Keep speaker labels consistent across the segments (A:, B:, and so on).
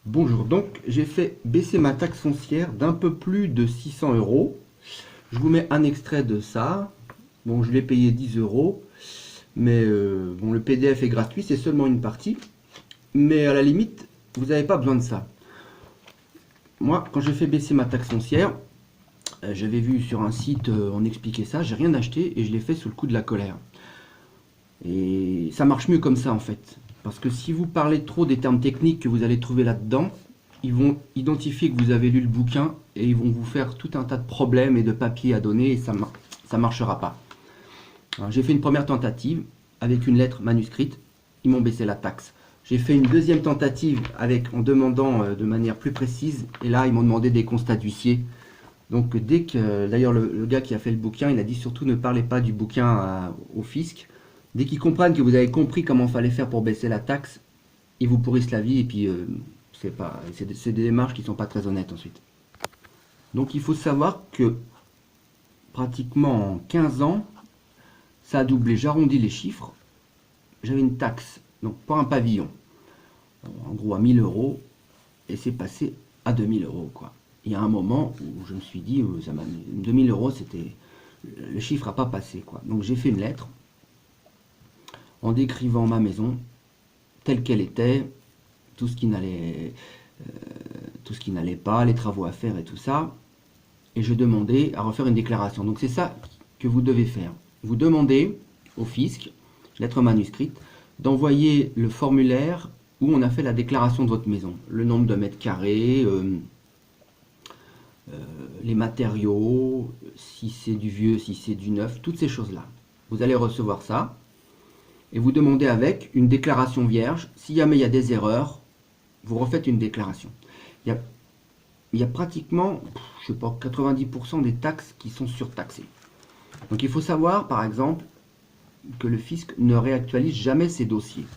A: Bonjour, donc j'ai fait baisser ma taxe foncière d'un peu plus de 600 euros. Je vous mets un extrait de ça. Bon, je l'ai payé 10 euros, mais bon, le PDF est gratuit, c'est seulement une partie. Mais à la limite, vous n'avez pas besoin de ça. Moi, quand j'ai fait baisser ma taxe foncière, j'avais vu sur un site, on expliquait ça, j'ai rien acheté et je l'ai fait sous le coup de la colère. Et ça marche mieux comme ça en fait. Parce que si vous parlez trop des termes techniques que vous allez trouver là-dedans, ils vont identifier que vous avez lu le bouquin et ils vont vous faire tout un tas de problèmes et de papiers à donner et ça ne marchera pas. J'ai fait une première tentative avec une lettre manuscrite, ils m'ont baissé la taxe. J'ai fait une deuxième tentative en demandant de manière plus précise et là ils m'ont demandé des constats d'huissier. Donc dès que, d'ailleurs le gars qui a fait le bouquin, il a dit surtout ne parlez pas du bouquin au fisc. Dès qu'ils comprennent que vous avez compris comment fallait faire pour baisser la taxe, ils vous pourrissent la vie et puis c'est des démarches qui ne sont pas très honnêtes ensuite. Donc il faut savoir que pratiquement en 15 ans, ça a doublé. J'arrondis les chiffres. J'avais une taxe, donc pour un pavillon, en gros à 1000 euros, et c'est passé à 2000 euros, quoi. Il y a un moment où je me suis dit, 2000 euros, le chiffre n'a pas passé, quoi. Donc j'ai fait une lettre en décrivant ma maison telle qu'elle était, tout ce qui n'allait pas, les travaux à faire et tout ça. Et je demandais à refaire une déclaration. Donc c'est ça que vous devez faire. Vous demandez au fisc, lettre manuscrite, d'envoyer le formulaire où on a fait la déclaration de votre maison. Le nombre de mètres carrés, les matériaux, si c'est du vieux, si c'est du neuf, toutes ces choses-là. Vous allez recevoir ça. Et vous demandez avec une déclaration vierge. Si jamais il y a des erreurs, vous refaites une déclaration. Il y a pratiquement, je sais pas, 90% des taxes qui sont surtaxées. Donc il faut savoir, par exemple, que le fisc ne réactualise jamais ses dossiers.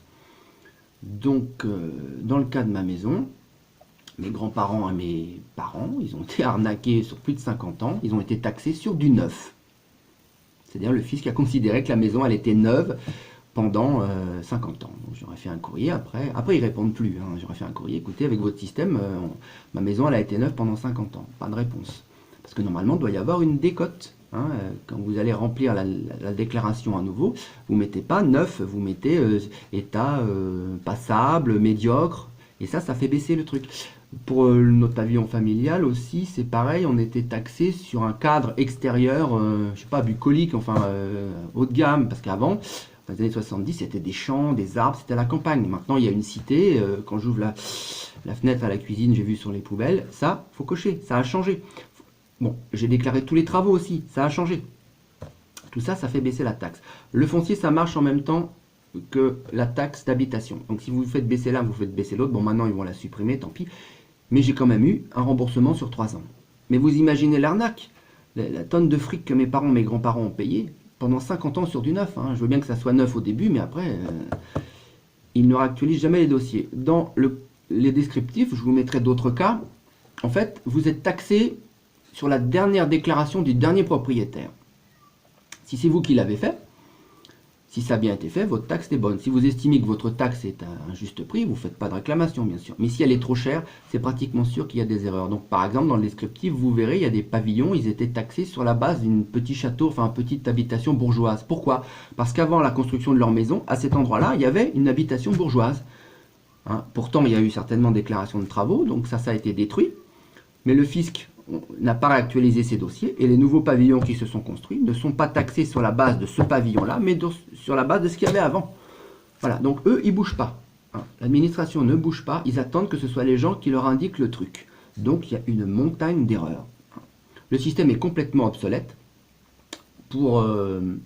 A: Donc, dans le cas de ma maison, mes grands-parents et mes parents, ils ont été arnaqués sur plus de 50 ans. Ils ont été taxés sur du neuf. C'est-à-dire le fisc a considéré que la maison, elle était neuve pendant 50 ans. J'aurais fait un courrier après. Après, ils répondent plus. J'aurais fait un courrier. Écoutez, avec votre système, ma maison, elle a été neuve pendant 50 ans. Pas de réponse. Parce que normalement, il doit y avoir une décote. Quand vous allez remplir la déclaration à nouveau, vous ne mettez pas neuf, vous mettez état passable, médiocre. Et ça fait baisser le truc. Pour notre pavillon familial aussi, c'est pareil. On était taxé sur un cadre extérieur, je sais pas, bucolique, enfin haut de gamme. Parce qu'avant, dans les années 70, c'était des champs, des arbres, c'était la campagne. Maintenant, il y a une cité. Quand j'ouvre la fenêtre à la cuisine, j'ai vu sur les poubelles. Ça, faut cocher. Ça a changé. Bon, j'ai déclaré tous les travaux aussi. Ça a changé. Tout ça, ça fait baisser la taxe. Le foncier, ça marche en même temps que la taxe d'habitation. Donc, si vous faites baisser l'un, vous faites baisser l'autre. Bon, maintenant, ils vont la supprimer, tant pis. Mais j'ai quand même eu un remboursement sur 3 ans. Mais vous imaginez l'arnaque. La tonne de fric que mes parents, mes grands-parents ont payé pendant 50 ans sur du neuf. Je veux bien que ça soit neuf au début, mais après, ils ne réactualisent jamais les dossiers. Dans les descriptifs, je vous mettrai d'autres cas. En fait, vous êtes taxé sur la dernière déclaration du dernier propriétaire. Si c'est vous qui l'avez fait, si ça a bien été fait, votre taxe est bonne. Si vous estimez que votre taxe est à un juste prix, vous ne faites pas de réclamation, bien sûr. Mais si elle est trop chère, c'est pratiquement sûr qu'il y a des erreurs. Donc, par exemple, dans le descriptif, vous verrez, il y a des pavillons, ils étaient taxés sur la base d'une petite château, enfin, une petite habitation bourgeoise. Pourquoi? Parce qu'avant la construction de leur maison, à cet endroit-là, il y avait une habitation bourgeoise. Pourtant, il y a eu certainement déclaration de travaux, donc ça a été détruit. Mais le fisc n'a pas réactualisé ses dossiers et les nouveaux pavillons qui se sont construits ne sont pas taxés sur la base de ce pavillon-là, mais sur la base de ce qu'il y avait avant. Voilà, donc eux, ils ne bougent pas. L'administration ne bouge pas, ils attendent que ce soit les gens qui leur indiquent le truc. Donc il y a une montagne d'erreurs. Le système est complètement obsolète. Pour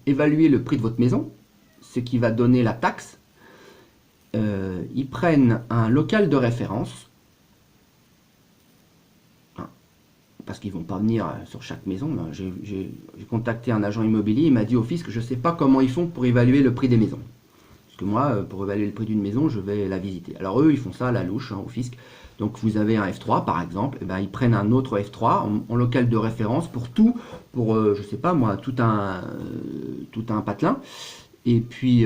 A: évaluer le prix de votre maison, ce qui va donner la taxe, ils prennent un local de référence, parce qu'ils ne vont pas venir sur chaque maison. J'ai contacté un agent immobilier, il m'a dit au fisc, je ne sais pas comment ils font pour évaluer le prix des maisons. Parce que moi, pour évaluer le prix d'une maison, je vais la visiter. Alors eux, ils font ça à la louche, au fisc. Donc vous avez un F3 par exemple, et ben, ils prennent un autre F3 en local de référence pour tout, pour, je ne sais pas moi, tout un patelin. Et puis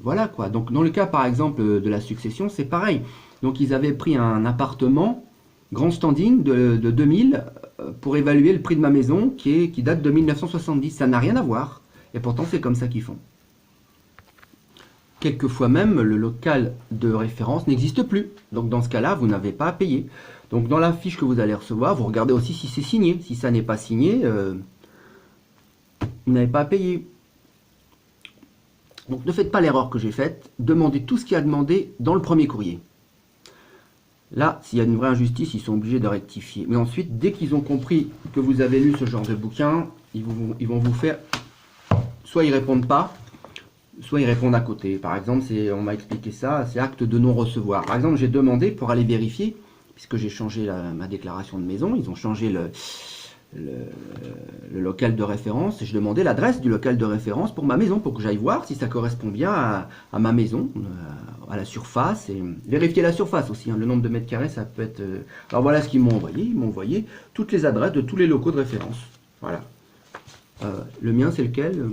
A: voilà quoi. Donc dans le cas par exemple de la succession, c'est pareil. Donc ils avaient pris un appartement grand standing de 2000 pour évaluer le prix de ma maison qui date de 1970. Ça n'a rien à voir. Et pourtant c'est comme ça qu'ils font. Quelquefois même, le local de référence n'existe plus. Donc dans ce cas-là, vous n'avez pas à payer. Donc dans la fiche que vous allez recevoir, vous regardez aussi si c'est signé. Si ça n'est pas signé, vous n'avez pas à payer. Donc ne faites pas l'erreur que j'ai faite. Demandez tout ce qu'il y a demandé dans le premier courrier. Là, s'il y a une vraie injustice, ils sont obligés de rectifier. Mais ensuite, dès qu'ils ont compris que vous avez lu ce genre de bouquin, ils vont vous faire... Soit ils répondent pas, soit ils répondent à côté. Par exemple, on m'a expliqué ça, c'est acte de non-recevoir. Par exemple, j'ai demandé pour aller vérifier, puisque j'ai changé ma déclaration de maison, ils ont changé le local de référence, et je demandais l'adresse du local de référence pour ma maison, pour que j'aille voir si ça correspond bien à ma maison, à la surface, et vérifier la surface aussi, hein, le nombre de mètres carrés, ça peut être... Alors voilà ce qu'ils m'ont envoyé, ils m'ont envoyé toutes les adresses de tous les locaux de référence. Voilà. Le mien, c'est lequel?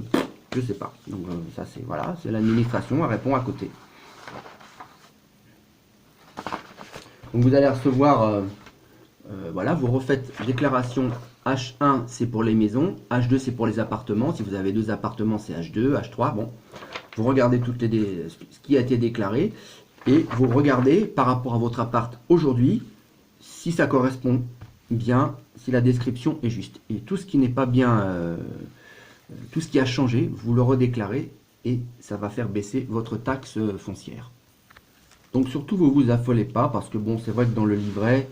A: Je sais pas. Donc ça, c'est voilà, c'est l'administration, elle répond à côté. Donc vous allez recevoir, voilà, vous refaites déclaration H1, c'est pour les maisons, H2, c'est pour les appartements. Si vous avez 2 appartements, c'est H2, H3. Bon, vous regardez ce qui a été déclaré et vous regardez par rapport à votre appart aujourd'hui si ça correspond bien, si la description est juste. Et tout ce qui n'est pas bien, tout ce qui a changé, vous le redéclarez et ça va faire baisser votre taxe foncière. Donc surtout, vous vous affolez pas parce que bon, c'est vrai que dans le livret,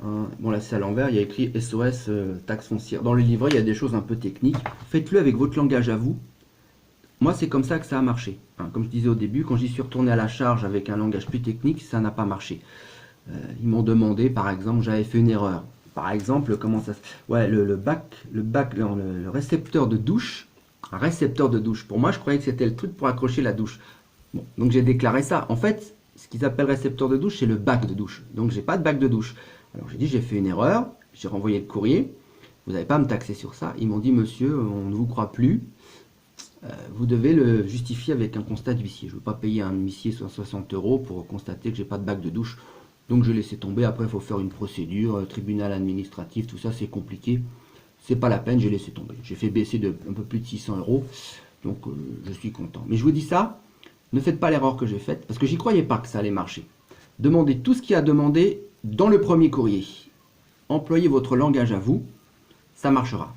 A: bon là c'est à l'envers, il y a écrit SOS taxe foncière. Dans le livret, il y a des choses un peu techniques. Faites-le avec votre langage à vous. Moi, c'est comme ça que ça a marché. Comme je disais au début, quand j'y suis retourné à la charge avec un langage plus technique, ça n'a pas marché. Ils m'ont demandé, par exemple, j'avais fait une erreur. Par exemple, comment ça... Ouais, le récepteur de douche. Un récepteur de douche. Pour moi, je croyais que c'était le truc pour accrocher la douche. Bon, donc j'ai déclaré ça. En fait, ce qu'ils appellent récepteur de douche, c'est le bac de douche. Donc j'ai pas de bac de douche. Alors j'ai dit, j'ai fait une erreur. J'ai renvoyé le courrier. Vous n'avez pas à me taxer sur ça. Ils m'ont dit, monsieur, on ne vous croit plus. Vous devez le justifier avec un constat d'huissier. Je ne veux pas payer un huissier 60 € pour constater que j'ai pas de bac de douche. Donc je laissé tomber. Après, il faut faire une procédure, tribunal administratif, tout ça, c'est compliqué. C'est pas la peine, j'ai laissé tomber. J'ai fait baisser de un peu plus de 600 €. Donc je suis content. Mais je vous dis ça, ne faites pas l'erreur que j'ai faite, parce que j'y croyais pas que ça allait marcher. Demandez tout ce qu'il y a demandé dans le premier courrier. Employez votre langage à vous, ça marchera.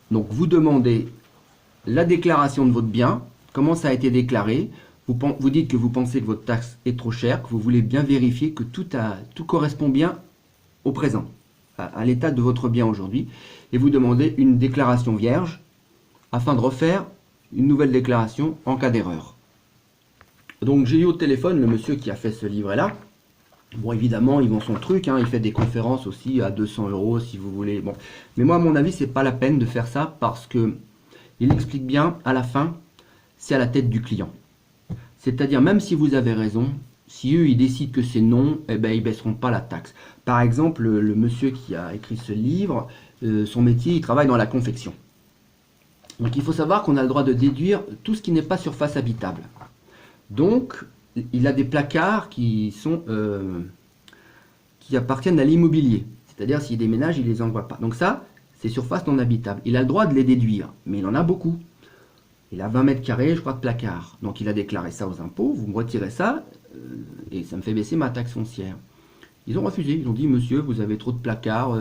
A: Donc vous demandez la déclaration de votre bien, comment ça a été déclaré. Vous dites que vous pensez que votre taxe est trop chère, que vous voulez bien vérifier que tout correspond bien au présent, à l'état de votre bien aujourd'hui. Et vous demandez une déclaration vierge afin de refaire une nouvelle déclaration en cas d'erreur. Donc j'ai eu au téléphone le monsieur qui a fait ce livret-là. Bon, évidemment, il vend son truc, hein, il fait des conférences aussi à 200 € si vous voulez. Bon. Mais moi, à mon avis, c'est pas la peine de faire ça parce que il explique bien à la fin, c'est à la tête du client. C'est-à-dire, même si vous avez raison, si eux, ils décident que c'est non, eh ben, ils baisseront pas la taxe. Par exemple, le monsieur qui a écrit ce livre, son métier, il travaille dans la confection. Donc, il faut savoir qu'on a le droit de déduire tout ce qui n'est pas surface habitable. Donc, il a des placards qui appartiennent à l'immobilier. C'est-à-dire, s'il déménage, il ne les envoie pas. Donc ça, c'est surface non habitable. Il a le droit de les déduire, mais il en a beaucoup. Il a 20 mètres carrés, je crois, de placards. Donc il a déclaré ça aux impôts, vous me retirez ça, et ça me fait baisser ma taxe foncière. Ils ont refusé, ils ont dit, monsieur, vous avez trop de placards,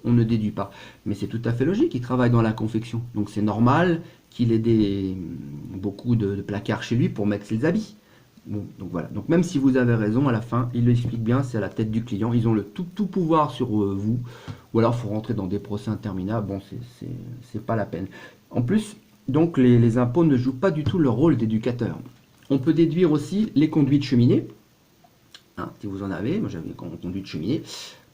A: on ne déduit pas. Mais c'est tout à fait logique, il travaille dans la confection. Donc c'est normal qu'il ait beaucoup de placards chez lui pour mettre ses habits. Bon, donc voilà. Donc même si vous avez raison, à la fin, il l'explique bien, c'est à la tête du client. Ils ont le tout pouvoir sur vous. Ou alors, il faut rentrer dans des procès interminables. Bon, c'est pas la peine. En plus, donc les impôts ne jouent pas du tout leur rôle d'éducateur. On peut déduire aussi les conduits de cheminée. Hein, si vous en avez, moi j'avais un conduit de cheminée,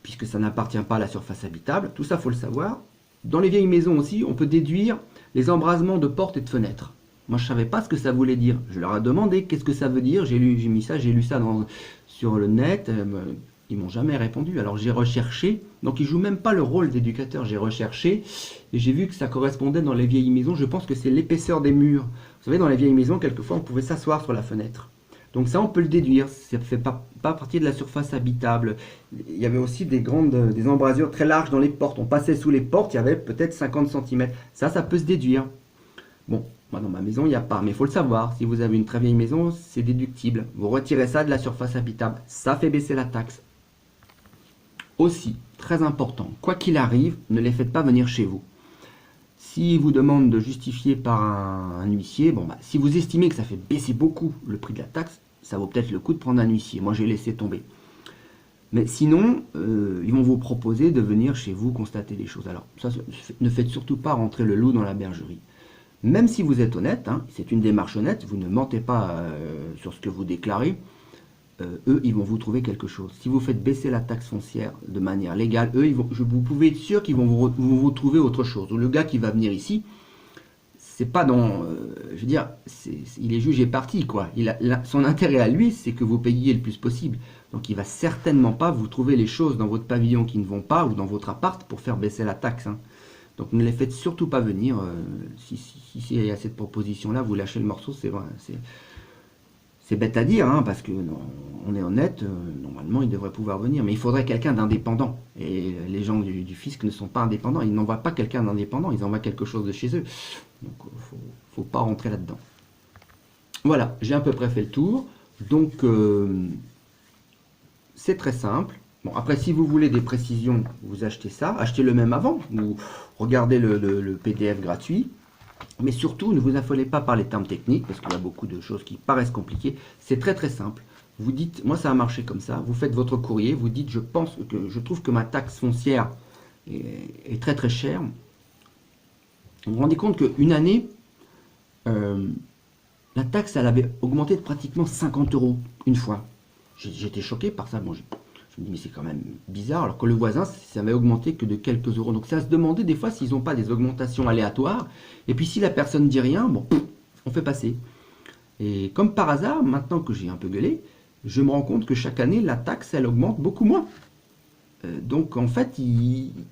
A: puisque ça n'appartient pas à la surface habitable. Tout ça, il faut le savoir. Dans les vieilles maisons aussi, on peut déduire les embrasements de portes et de fenêtres. Moi, je ne savais pas ce que ça voulait dire. Je leur ai demandé qu'est-ce que ça veut dire. J'ai lu ça sur le net. Ils m'ont jamais répondu. Alors, j'ai recherché. Donc, ils ne jouent même pas le rôle d'éducateur. J'ai recherché et j'ai vu que ça correspondait dans les vieilles maisons. Je pense que c'est l'épaisseur des murs. Vous savez, dans les vieilles maisons, quelquefois, on pouvait s'asseoir sur la fenêtre. Donc ça, on peut le déduire. Ça ne fait pas partie de la surface habitable. Il y avait aussi des embrasures très larges dans les portes. On passait sous les portes, il y avait peut-être 50 centimètres. Ça peut se déduire. Bon, moi dans ma maison, il n'y a pas. Mais il faut le savoir. Si vous avez une très vieille maison, c'est déductible. Vous retirez ça de la surface habitable. Ça fait baisser la taxe. Aussi, très important, quoi qu'il arrive, ne les faites pas venir chez vous. Si vous demande de justifier par un huissier, bon, si vous estimez que ça fait baisser beaucoup le prix de la taxe, ça vaut peut-être le coup de prendre un huissier. Moi, j'ai laissé tomber. Mais sinon, ils vont vous proposer de venir chez vous constater des choses. Alors, ça, ne faites surtout pas rentrer le loup dans la bergerie. Même si vous êtes honnête, hein, c'est une démarche honnête, vous ne mentez pas sur ce que vous déclarez, eux, ils vont vous trouver quelque chose. Si vous faites baisser la taxe foncière de manière légale, eux, vous pouvez être sûr qu'ils vont vous trouver autre chose. Le gars qui va venir ici, c'est pas dans... je veux dire, il est jugé parti, quoi. Son intérêt à lui, c'est que vous payiez le plus possible. Donc il va certainement pas vous trouver les choses dans votre pavillon qui ne vont pas, ou dans votre appart, pour faire baisser la taxe. Hein. Donc ne les faites surtout pas venir. Si il y a cette proposition-là, vous lâchez le morceau, c'est vrai. C'est bête à dire, hein, parce que non, on est honnête, normalement il devrait pouvoir venir, mais il faudrait quelqu'un d'indépendant. Et les gens du fisc ne sont pas indépendants, ils n'envoient pas quelqu'un d'indépendant, ils envoient quelque chose de chez eux. Donc faut pas rentrer là-dedans. Voilà, j'ai à peu près fait le tour. Donc c'est très simple. Bon, après, si vous voulez des précisions, vous achetez ça, achetez-le même avant, ou regardez le PDF gratuit. Mais surtout, ne vous affolez pas par les termes techniques, parce qu'il y a beaucoup de choses qui paraissent compliquées. C'est très très simple. Vous dites, moi ça a marché comme ça, vous faites votre courrier, vous dites, je trouve que ma taxe foncière est très très chère. Vous vous rendez compte qu'une année, la taxe, elle avait augmenté de pratiquement 50 € une fois. J'étais choqué par ça. Bon, je me dis, mais c'est quand même bizarre, alors que le voisin, ça avait augmenté que de quelques euros. Donc c'est à se demander des fois s'ils n'ont pas des augmentations aléatoires. Et puis si la personne ne dit rien, bon, on fait passer. Et comme par hasard, maintenant que j'ai un peu gueulé, je me rends compte que chaque année, la taxe, elle augmente beaucoup moins. Donc en fait,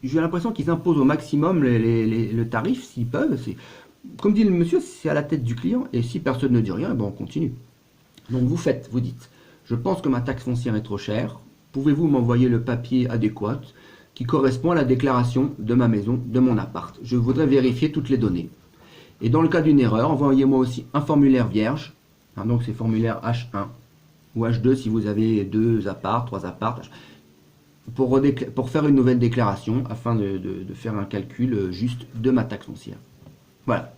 A: j'ai l'impression qu'ils imposent au maximum le tarif s'ils peuvent. Comme dit le monsieur, c'est à la tête du client. Et si personne ne dit rien, ben on continue. Donc vous dites, je pense que ma taxe foncière est trop chère. Pouvez-vous m'envoyer le papier adéquat qui correspond à la déclaration de ma maison, de mon appart? Je voudrais vérifier toutes les données. Et dans le cas d'une erreur, envoyez-moi aussi un formulaire vierge. Hein, donc c'est formulaire H1 ou H2 si vous avez 2 apparts, 3 apparts. Pour faire une nouvelle déclaration afin de faire un calcul juste de ma taxe foncière. Voilà.